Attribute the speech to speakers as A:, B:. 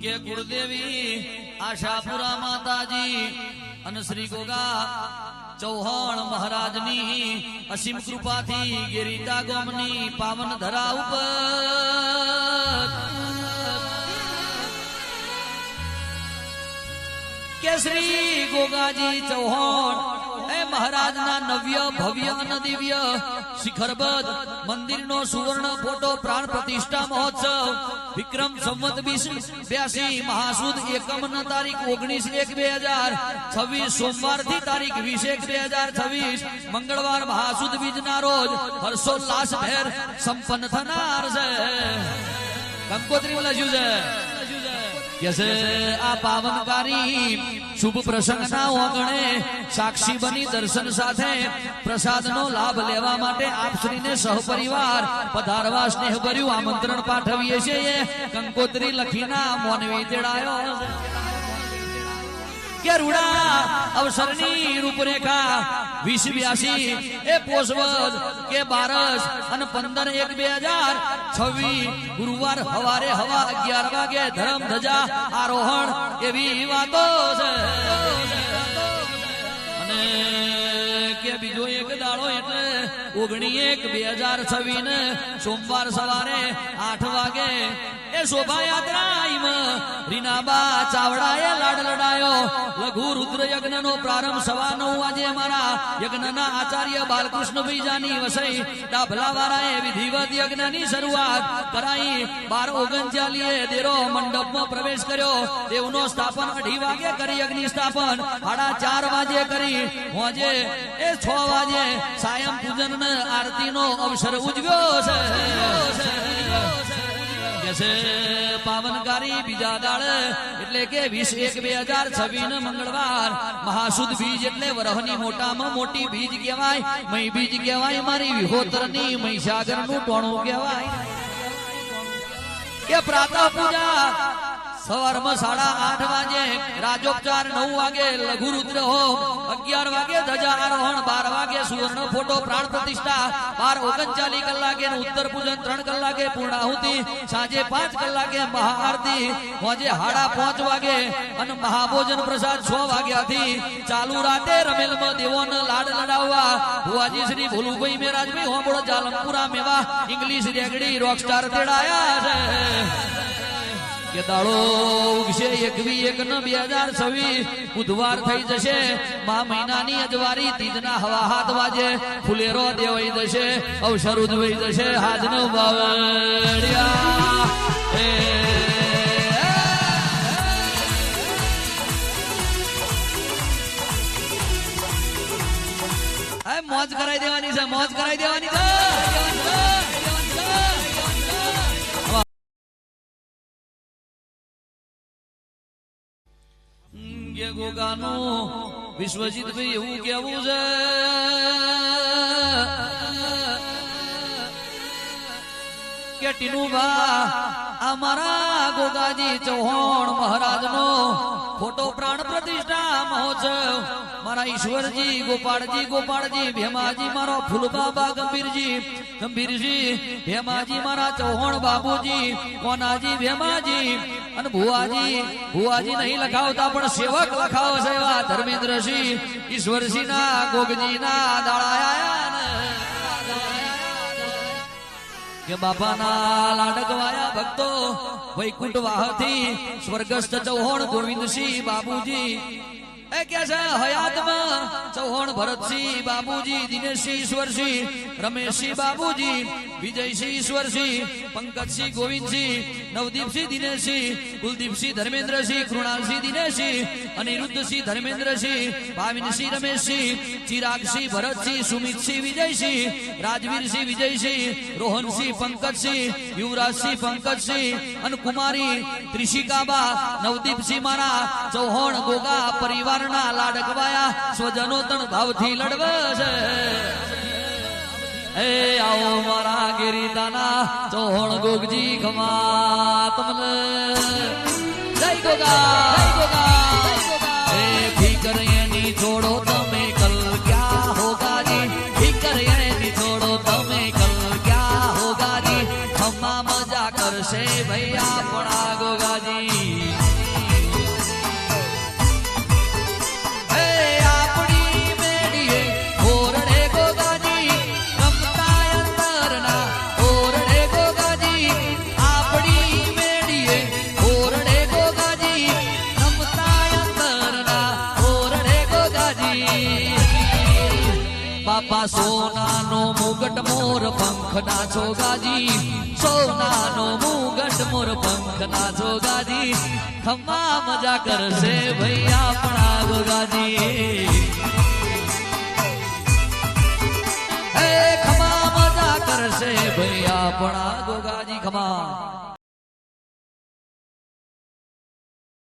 A: કે ગુરુદેવી આશાપુરા માતાજી અને શ્રી ગોગા ચૌહાણ મહારાજની અસીમ કૃપાથી ગિરિતા ગોમની પાવન ધરા ઉપર કે શ્રી ગોગાજી ચૌહાણ મહારાજના નવ્ય ભવ્ય અને દિવ્ય શિખરબદ્ધ મંદિરનો સુવર્ણ ફોટો પ્રાણ પ્રતિષ્ઠા મહોત્સવ વિક્રમ સંવત 82 મહાસુદ એકમ તારીખ 19/1/2026 સોમવાર થી તારીખ 20/1/2026 મંગળવાર મહાસુદ બીજના રોજ હર્ષોલ્લાસ ભેર સંપન્ન થનાર છે. કંકોત્રી લખ્યું છે कैसे आ पावनकारी शुभ प्रसंगना ओगणे साक्षी बनी दर्शन साथे प्रसाद नो लाभ लेवा माटे आप श्री ने सहपरिवार पधारवा स्नेहभर्યું आमंत्रण पाठवीए छे. कंकोत्री लखीना मोनवी तेड़ायो के रूड़ा अवसरनी रूपरेखा 2082 ए पोषवद के 12 અને 15/1/2026 ગુરુવાર હવારે હવા 11 વાગે ધર્મ ધજા આરોહણ એવી વાતો છે. અને કે બીજો એક દાડો એટલે 19/1/2026 ને સોમવાર સવારે 8 વાગે એ શોભાયાત્રા રીનાબા ચાવડાએ લાડ લડાયો લઘુ રુદ્ર યજ્ઞ નો પ્રારંભ 9:15 વાગે અમારા યજ્ઞના આચાર્ય બાલકૃષ્ણભાઈ જાની વસઈ ડાભલાવાળાએ વિધિવત યજ્ઞની શરૂઆત કરાઈ. 12:39 દેરો મંડપમાં પ્રવેશ કર્યો. દેવનો સ્થાપન 8 વાગે કરી અગ્નિ સ્થાપન 4:30 વાગે કરી. હોજે એ 6 વાગે સાયં પૂજન ને આરતીનો અવસર ઉજવ્યો છે. પાવનકારી બીજા દાડ એટલે કે 20/1/2026 મંગળવાર મહાસુદ બીજ એટલે વરહની મોટામાં મોટી બીજ કહેવાય. મહી બીજ કહેવાય. મારી વિહોતરની મહીસાગર નું ટોણું કહેવાય. કે પ્રાતઃ પૂજા સવારમાં 8:30 વાગે રાજોપચાર 9 વાગે લઘુ રુદ્ર હોમ 11 વાગે ધજા આરોહણ 12 વાગે સુવર્ણ ફોટો પ્રાણ પ્રતિષ્ઠા 12:39 કલાકે ઉત્તર પૂજન 3 કલાકે પૂર્ણાહુતિ સાંજે 5 કલાકે મહાઆરતી હોજે 5:30 વાગે અને મહાભોજન પ્રસાદ 6 વાગ્યાથી ચાલુ રાતે રમેલમાં દેવોને લાડ લડાવવા ભુવાજી શ્રી ભોલુભાઈ મેરાજભાઈ હોંબળો જાલમપુરા મેવા ઇંગ્લિશ રેગડી રોકસ્ટાર તેડાયા છે. કે દાડો ઉગશે 21/1/2026 બુધવાર થઈ જશે. મા મહિનાની અજવારી તીજના હવા 7 વાગે ફુલેરો દેવાઈ જશે. અવસર ઉજવાઈ જશે. હાજનો બાવળિયા મોજ કરાઈ દેવાની છે. મોજ કરાઈ દેવાની છે. ગોગાનું વિશ્વજીત ભાઈ એવું કેવું છે કે ટીનુભા અમારા ગોગાજી ચૌહાણ મહારાજનો ફોટો પ્રાણ પ્રતિષ્ઠા મહોત્સવ મારા ઈશ્વરજી ગોપાળજી ભેમાજી મારો ફૂલબાબા ગંભીરજી ભેમાજી મારા ચૌહાણ બાબુજી કોનાજી ભેમાજી અને ભુવાજી નહીં લખાવતા પણ સેવક લખાવો છે એવા ધર્મેન્દ્રસિંહ ઈશ્વરસિંહ ના ગોગજી ના દાળાયા કે બાપાના લાડકવાયા ભક્તો વૈકુંઠ વાહથી સ્વર્ગસ્થ ચૌહાણ ગોવિંદસિંહ બાબુજી એ કે છે હયાતમાં ચૌહાણ ભરતસિંહ બાબુજી દિનેશસિંહ ઈશ્વરસિંહ રમેશસિંહ બાબુજી વિજયસિંહ ઈશ્વરસિંહ પંકજસિંહ ગોવિંદસિંહ નવદીપસિંહ દિનેશસિંહ કુલદીપસિંહ ધર્મેન્દ્રસિંહ કૃણાલસિંહ દિનેશસિંહ અનિરુદ્ધસિંહ ધર્મેન્દ્રસિંહ ભાવિનસિંહ રમેશસિંહ ચિરાગસિંહ ભરતસિંહ સુમિતસિંહ વિજયસિંહ રાજવીરસિંહ વિજયસિંહ રોહનસિંહ પંકજસિંહ યુવરાજસિંહ પંકજસિંહ અને કુમારી ત્રિશિકાબા નવદીપસિંહ મારા ચૌહાણ ગોગા પરિવારના લાડકવાયા સ્વજનો તણ ભાવથી લડવે છે. એ આવો મારા ગિરિતાના ચૌહાણ ગોગજી ખમા તમને જય ગોગા એ ફિકર એની છોડો તમે કલ ક્યા હોગા જી. ફિકર એની છોડો તમે કલ ક્યા હોગા જી. ખમા મજા કરશે ભાઈ આપણા ગોગાજી. બાપા સોનાનો મુગટ મોર પંખ નાચો ગાજી સોનાનો મુગટ મોર પંખ નાચો ગાજી ખમ્મા મજા કરશે ભાઈ આપણા ગોગાજી હે ખમ્મા મજા કરશે ભાઈ આપણા ગોગાજી ખમ્મા